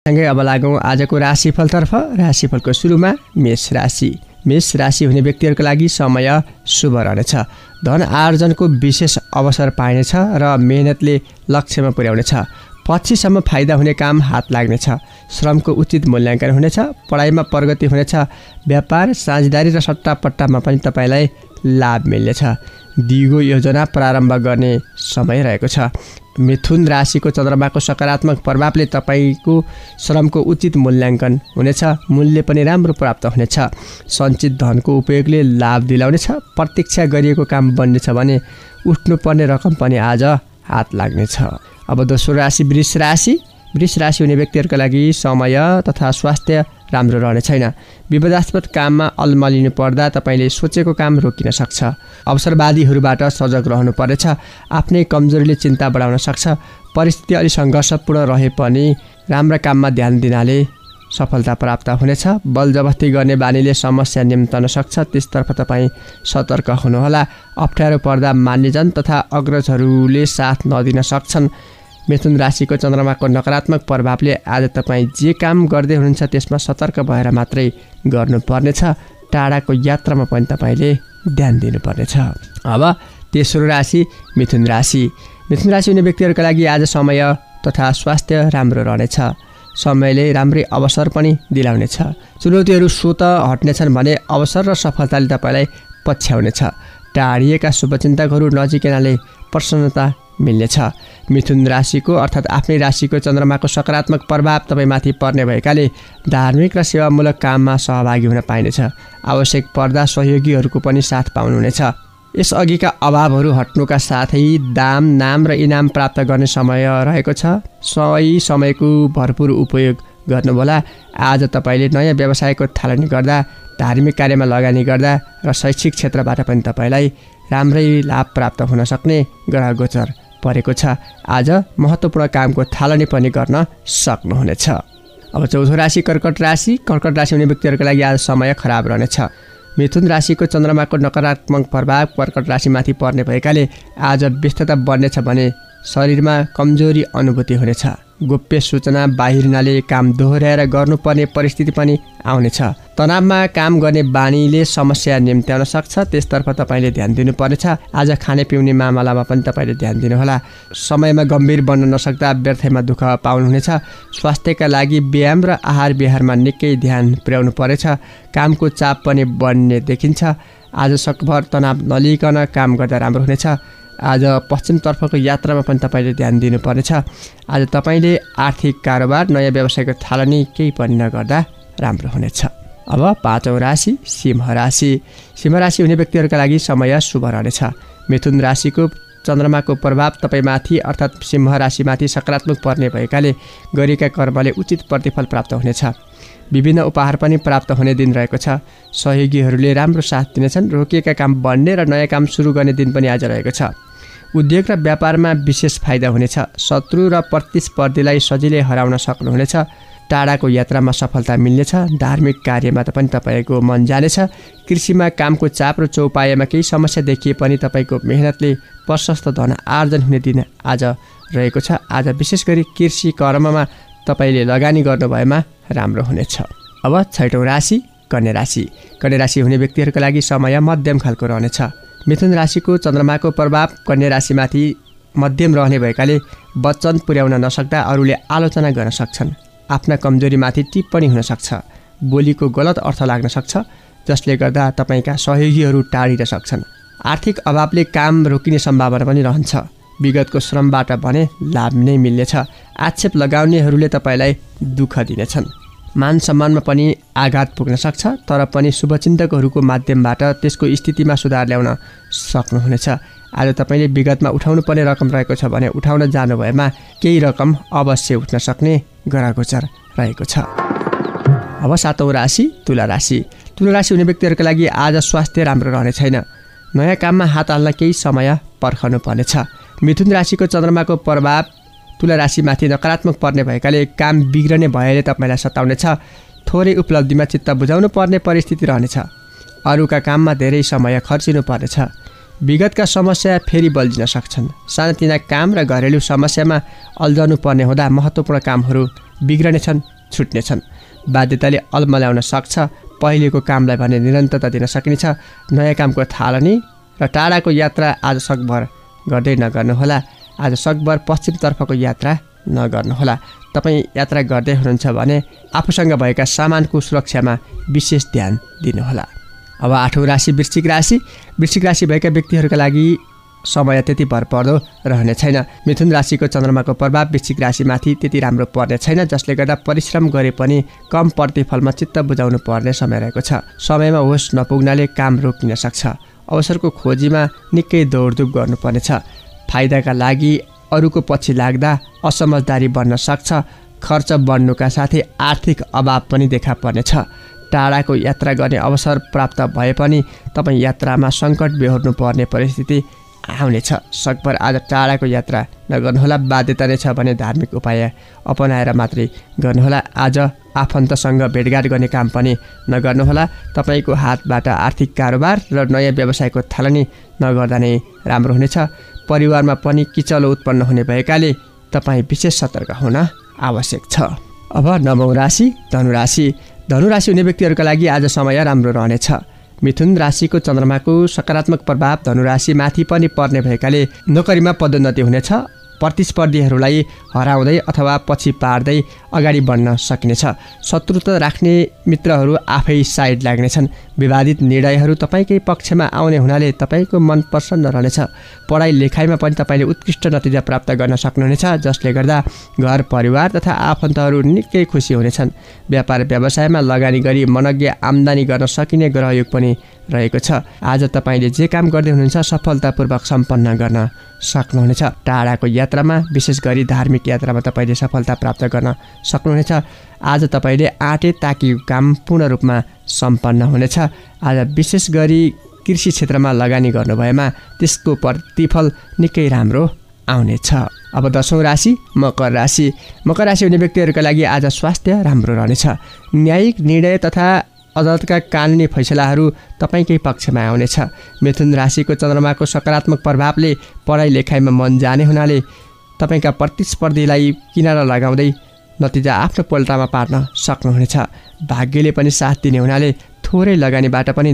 सँगै अब लागौँ आजको राशिफलतर्फ। राशिफलको सुरुमा मेष राशि। मेष राशि हुने व्यक्तिहरूको लागि समय शुभ रहनेछ। धन आर्जनको विशेष अवसर पाइनेछ र मेहनतले लक्ष्यमा पुर्याउनेछ। पछिसम्म फाइदा हुने काम हात लाग्नेछ। श्रमको उचित मूल्याङ्कन हुनेछ। पढाइमा प्रगति हुनेछ। व्यापार, साझेदारी र सट्टापट्टामा पनि तपाईँलाई लाभ मिल्नेछ। दिगो योजना प्रारम्भ गर्ने समय रहेको छ। मिथुन राशिको चन्द्रमाको सकारात्मक प्रभावले तपाईँको श्रमको उचित मूल्याङ्कन हुनेछ। मूल्य पनि राम्रो प्राप्त हुनेछ। सञ्चित धनको उपयोगले लाभ दिलाउनेछ। प्रतीक्षा गरिएको काम बन्नेछ भने उठ्नुपर्ने रकम पनि आज हात लाग्नेछ। अब दोस्रो राशि वृष राशि। वृष राशि हुने व्यक्तिहरूका लागि समय तथा स्वास्थ्य राम्रो रहने छैन। विवादास्पद काममा अल्मलिनु पर्दा तपाईँले सोचेको काम रोकिन सक्छ। अवसरवादीहरूबाट सजग रहनुपर्नेछ। आफ्नै कमजोरीले चिन्ता बढाउन सक्छ। परिस्थिति अलि सङ्घर्षपूर्ण रहे पनि राम्रा काममा ध्यान दिनाले सफलता प्राप्त हुनेछ। बलजबस्ती गर्ने बानीले समस्या निम्तन सक्छ। त्यसतर्फ तपाईँ सतर्क हुनुहोला। अप्ठ्यारो पर्दा मान्यजन तथा अग्रजहरूले साथ नदिन सक्छन्। मिथुन राशिको चन्द्रमाको नकारात्मक प्रभावले आज तपाईँ जे काम गर्दै हुनुहुन्छ त्यसमा सतर्क भएर मात्रै गर्नुपर्नेछ। टाढाको यात्रामा पनि तपाईँले ध्यान दिनुपर्नेछ। अब तेस्रो राशि मिथुन राशि। मिथुन राशि हुने व्यक्तिहरूका लागि आज समय तथा स्वास्थ्य राम्रो रहनेछ। समयले राम्रै अवसर पनि दिलाउनेछ। चुनौतीहरू स्वत हट्नेछन् भने अवसर र सफलताले तपाईँलाई पछ्याउनेछ। टाढिएका शुभचिन्तकहरू नजिकैनाले प्रसन्नता मिल्नेछ। मिथुन राशिको अर्थात् आफ्नै राशिको चन्द्रमाको सकारात्मक प्रभाव तपाईँमाथि पर्ने भएकाले धार्मिक र सेवामूलक काममा सहभागी हुन पाइनेछ। आवश्यक पर्दा सहयोगीहरूको पनि साथ पाउनुहुनेछ। यसअघिका अभावहरू हट्नुका साथै दाम, नाम र इनाम प्राप्त गर्ने समय रहेको छ। सही समयको भरपुर उपयोग गर्नुहोला। आज तपाईँले नयाँ व्यवसायको थालनी गर्दा, धार्मिक कार्यमा लगानी गर्दा र शैक्षिक क्षेत्रबाट पनि तपाईँलाई राम्रै लाभ प्राप्त हुन सक्ने ग्रह गोचर परेको छ। आज महत्त्वपूर्ण कामको थालनी पनि गर्न सक्नुहुनेछ। अब चौथो राशि कर्कट राशि। कर्कट राशि हुने व्यक्तिहरूको लागि आज समय खराब रहनेछ। मिथुन राशिको चन्द्रमाको नकारात्मक प्रभाव कर्कट राशिमाथि पर्ने भएकाले आज व्यस्तता बढ्नेछ भने शरीरमा कमजोरी अनुभूति हुनेछ। गोप्य सूचना बाहिरिनाले काम दोहोऱ्याएर गर्नुपर्ने परिस्थिति पनि आउनेछ। तनावमा काम गर्ने बानीले समस्या निम्त्याउन सक्छ। त्यसतर्फ तपाईँले ध्यान दिनुपर्नेछ। आज खाने पिउने मामलामा पनि तपाईँले ध्यान दिनुहोला। समयमा गम्भीर बन्न नसक्दा व्यर्थमा दुःख पाउनुहुनेछ। स्वास्थ्यका लागि व्यायाम र आहार विहारमा निकै ध्यान पुर्याउनु परेछ। कामको चाप पनि बढ्ने देखिन्छ। आज सकभर तनाव नलिकन काम गर्दा राम्रो हुनेछ। आज पश्चिमतर्फको यात्रामा पनि तपाईँले ध्यान दिनुपर्नेछ। आज तपाईँले आर्थिक कारोबार, नयाँ व्यवसायको थालनी केही पनि नगर्दा राम्रो हुनेछ। अब पाँचौँ राशि सिंह राशि। सिंह राशि हुने व्यक्तिहरूका लागि समय शुभ रहनेछ। मिथुन राशिको चन्द्रमाको प्रभाव तपाईँमाथि अर्थात् सिंह राशिमाथि सकारात्मक पर्ने भएकाले गरेका कर्मले उचित प्रतिफल प्राप्त हुनेछ। विभिन्न उपहार पनि प्राप्त हुने दिन रहेको छ। सहयोगीहरूले राम्रो साथ दिनेछन्। रोकिएका काम बढ्ने र नयाँ काम सुरु गर्ने दिन पनि आज रहेको छ। उद्योग र व्यापारमा विशेष फाइदा हुनेछ। शत्रु र प्रतिस्पर्धीलाई सजिलै हराउन सक्नुहुनेछ। टाढाको यात्रामा सफलता मिल्नेछ। धार्मिक कार्यमा पनि तपाईँको मन जानेछ। कृषिमा कामको चाप र चौपायामा केही समस्या देखिए पनि तपाईँको मेहनतले प्रशस्त धन आर्जन हुने दिन आज रहेको छ। आज विशेष गरी कृषि कर्ममा तपाईँले लगानी गर्नुभएमा राम्रो हुनेछ। अब छैटौँ राशि कन्या राशि। कन्या राशि हुने व्यक्तिहरूका लागि समय मध्यम खालको रहनेछ। मिथुन राशिको चन्द्रमाको प्रभाव कन्या राशिमाथि मध्यम रहने भएकाले वचन पुर्याउन नसक्दा अरूले आलोचना गर्न सक्छन्। आफ्ना कमजोरीमाथि टिप्पणी हुन सक्छ। बोलीको गलत अर्थ लाग्न सक्छ, जसले गर्दा तपाईँका सहयोगीहरू टाढिन सक्छन्। आर्थिक अभावले काम रोकिने सम्भावना पनि रहन्छ। विगतको श्रमबाट भने लाभ नै मिल्नेछ। आक्षेप लगाउनेहरूले तपाईँलाई दुःख दिनेछन्। मान सम्मानमा पनि आघात पुग्न सक्छ, तर पनि शुभचिन्तकहरूको माध्यमबाट त्यसको स्थितिमा सुधार ल्याउन सक्नुहुनेछ। आज तपाईँले विगतमा उठाउनु पर्ने रकम रहेको छ भने उठाउन जानुभएमा केही रकम अवश्य उठ्न सक्ने ग्रहगोचर रहेको छ। अब सातौँ राशि तुला राशि। तुला राशि हुने व्यक्तिहरूका लागि आज स्वास्थ्य राम्रो रहने छैन। नयाँ काममा हात हाल्न केही समय पर्खनु पर्नेछ। मिथुन राशिको चन्द्रमाको प्रभाव तुला राशिमाथि नकारात्मक पर्ने भएकाले काम बिग्रने भयले तपाईँलाई सताउनेछ। थोरै उपलब्धिमा चित्त बुझाउनु पर्ने परिस्थिति रहनेछ। अरूका काममा धेरै समय खर्चिनु पर्नेछ। विगतका समस्या फेरि बल्झिन सक्छन्। सानातिना काम र घरेलु समस्यामा अल्झनु पर्ने हुँदा महत्त्वपूर्ण कामहरू बिग्रनेछन्, छुट्नेछन्। बाध्यताले अल्मल्याउन सक्छ। पहिलेको कामलाई भने निरन्तरता दिन सकिनेछ। नयाँ कामको थालनी र टाढाको यात्रा आज सकभर गर्दै नगर्नुहोला। आज सकभर पश्चिमतर्फको यात्रा नगर्नुहोला। तपाईँ यात्रा गर्दै हुनुहुन्छ भने आफूसँग भएका सामानको सुरक्षामा विशेष ध्यान दिनुहोला। अब 8औं राशि वृश्चिक राशि। वृश्चिक राशि भएका व्यक्तिहरूका लागि समय त्यति भरपर्दो रहने छैन। मिथुन राशिको चन्द्रमाको प्रभाव वृश्चिक राशिमाथि त्यति राम्रो पर्ने छैन, जसले गर्दा परिश्रम गरे पनि कम प्रतिफलमा चित्त बुझाउनु पर्ने समय रहेको छ। समयमा होस नपुग्नाले काम रोकिन सक्छ। अवसरको खोजीमा निकै दौडधुप गर्नुपर्नेछ। फाइदाका लागि अरूको पछि लाग्दा असमझदारी बन्न सक्छ। खर्च बढ्नुका साथै आर्थिक अभाव पनि देखा पर्नेछ। टाढाको यात्रा गर्ने अवसर प्राप्त भए पनि तपाईँ यात्रामा सङ्कट बेहोर्नु पर्ने परिस्थिति आउनेछ। सकभर आज टाढाको यात्रा नगर्नुहोला। बाध्यता नै छ भने धार्मिक उपाय अपनाएर मात्रै गर्नुहोला। आज आफन्तसँग भेटघाट गर्ने काम पनि नगर्नुहोला। तपाईँको हातबाट आर्थिक कारोबार र नयाँ व्यवसायको थालनी नगर्दा नै राम्रो हुनेछ। परिवारमा पनि किचलो उत्पन्न हुने भएकाले तपाईँ विशेष सतर्क हुन आवश्यक छ। अब 9औं राशि धनुराशि। धनुराशि हुने व्यक्तिहरूका लागि आज समय राम्रो रहनेछ। मिथुन राशिको चन्द्रमाको सकारात्मक प्रभाव धनुराशिमाथि पनि पर्ने भएकाले नोकरीमा पदोन्नति हुनेछ। प्रतिस्पर्धीहरूलाई हराउँदै अथवा पछि पार्दै अगाडि बढ्न सकिनेछ। शत्रुता राख्ने मित्रहरू आफै साइड लाग्नेछन्। विवादित निर्णयहरू तपाईँकै पक्षमा आउने हुनाले तपाईँको मन प्रसन्न रहनेछ। पढाइ लेखाइमा पनि तपाईँले उत्कृष्ट नतिजा प्राप्त गर्न सक्नुहुनेछ, जसले गर्दा घर परिवार तथा आफन्तहरू निकै खुसी हुनेछन्। व्यापार व्यवसायमा लगानी गरी मनज्ञ आम्दानी गर्न सकिने ग्रहयोग पनि रहेको छ। आज तपाईँले जे काम गर्दै हुनुहुन्छ सफलतापूर्वक सम्पन्न गर्न सक्नुहुनेछ। टाढाको यात्रामा विशेष गरी धार्मिक यात्रामा तपाईँले सफलता प्राप्त गर्न सक्नुहुनेछ। आज तपाईँले आँटे ताकेको काम पूर्ण रूपमा सम्पन्न हुनेछ। आज विशेष गरी कृषि क्षेत्रमा लगानी गर्नुभएमा त्यसको प्रतिफल निकै राम्रो आउनेछ। अब 10औं राशि मकर राशि। मकर राशि हुने व्यक्तिहरूका लागि आज स्वास्थ्य राम्रो रहनेछ। न्यायिक निर्णय तथा अदालतका कानुनी फैसलाहरू तपाईँकै पक्षमा आउनेछ। मिथुन राशिको चन्द्रमाको सकारात्मक प्रभावले पढाइ लेखाइमा मन जाने हुनाले तपाईँका प्रतिस्पर्धीलाई किनारा लगाउँदै नतिजा आफ्नो पोल्टामा पार्न सक्नुहुनेछ। भाग्यले पनि साथ दिने हुनाले थोरै लगानीबाट पनि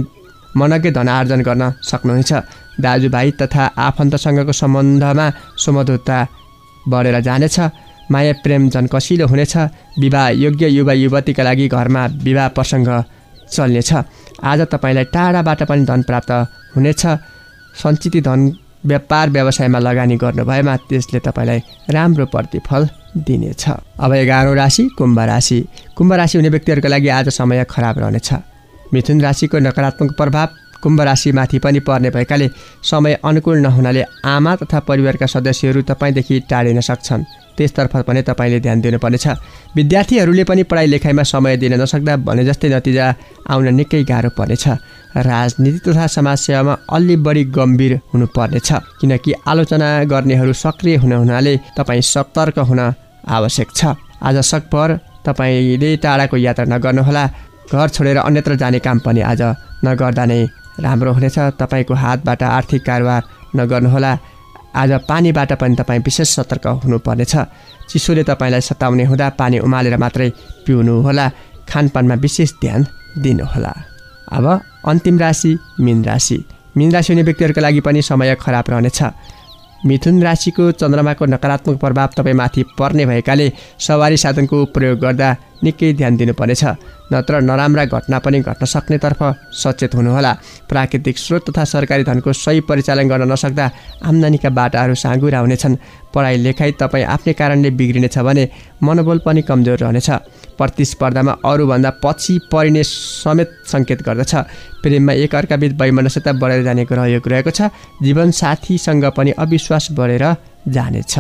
मनज्ञ धनार्जन गर्न सक्नुहुनेछ। दाजुभाइ तथा आफन्तसँगको सम्बन्धमा सुमधुरता बढेर जानेछ। माया प्रेम झन कसिलो हुनेछ। विवाह योग्य युवा युवतीका लागि घरमा विवाह प्रसङ्ग चल्नेछ। आज तपाईँलाई टाढाबाट पनि धन प्राप्त हुनेछ। सञ्चित धन व्यापार व्यवसायमा लगानी गर्नुभएमा त्यसले तपाईँलाई राम्रो प्रतिफल दिनेछ। अब 11औं राशि कुम्भ राशि। कुम्भ राशि हुने व्यक्तिहरूका लागि आज समय खराब रहनेछ। मिथुन राशिको नकारात्मक प्रभाव कुम्भ राशिमाथि पनि पर्ने भएकाले समय अनुकूल नहुनाले आमा तथा परिवारका सदस्यहरू तपाईँदेखि टाढिन सक्छन्। त्यसतर्फ पनि तपाईँले ध्यान दिनुपर्नेछ। विद्यार्थीहरूले पनि पढाइ लेखाइमा समय दिन नसक्दा भने जस्तै नतिजा आउन निकै गाह्रो पर्नेछ। राजनीति तथा समाजसेवामा अलि बढी गम्भीर हुनुपर्नेछ, किनकि आलोचना गर्नेहरू सक्रिय हुनाले तपाईँ सतर्क हुन आवश्यक छ। आज सकभर तपाईँले टाढाको यात्रा नगर्नुहोला। घर छोडेर अन्यत्र जाने काम पनि आज नगर्दा नै राम्रो हुनेछ। तपाईँको हातबाट आर्थिक कारोबार नगर्नुहोला। आज पानीबाट पनि तपाईँ विशेष सतर्क हुनुपर्नेछ। चिसोले तपाईँलाई सताउने हुँदा पानी उमालेर मात्रै पिउनुहोला। खानपानमा विशेष ध्यान दिनुहोला। अब अन्तिम राशि मीन राशि। मीन राशि हुने व्यक्तिहरूका लागि पनि समय खराब रहनेछ। मिथुन राशिको चन्द्रमाको नकारात्मक प्रभाव तपाईँमाथि पर्ने भएकाले सवारी साधनको प्रयोग गर्दा निकै ध्यान दिनुपर्नेछ, नत्र नराम्रा घटना पनि घट्न सक्नेतर्फ सचेत हुनुहोला। प्राकृतिक स्रोत तथा सरकारी धनको सही परिचालन गर्न नसक्दा आम्दानीका बाटाहरू साँगुरा हुनेछन्। पढाइ लेखाइ तपाईँ आफ्नै कारणले बिग्रिनेछ भने मनोबल पनि कमजोर रहनेछ। प्रतिस्पर्धामा अरूभन्दा पछि परिने समेत सङ्केत गर्दछ। प्रेममा एकअर्काबीच वैमनस्यता बढेर जाने ग्रहयोग रहेको छ। जीवनसाथीसँग पनि अविश्वास बढेर जानेछ।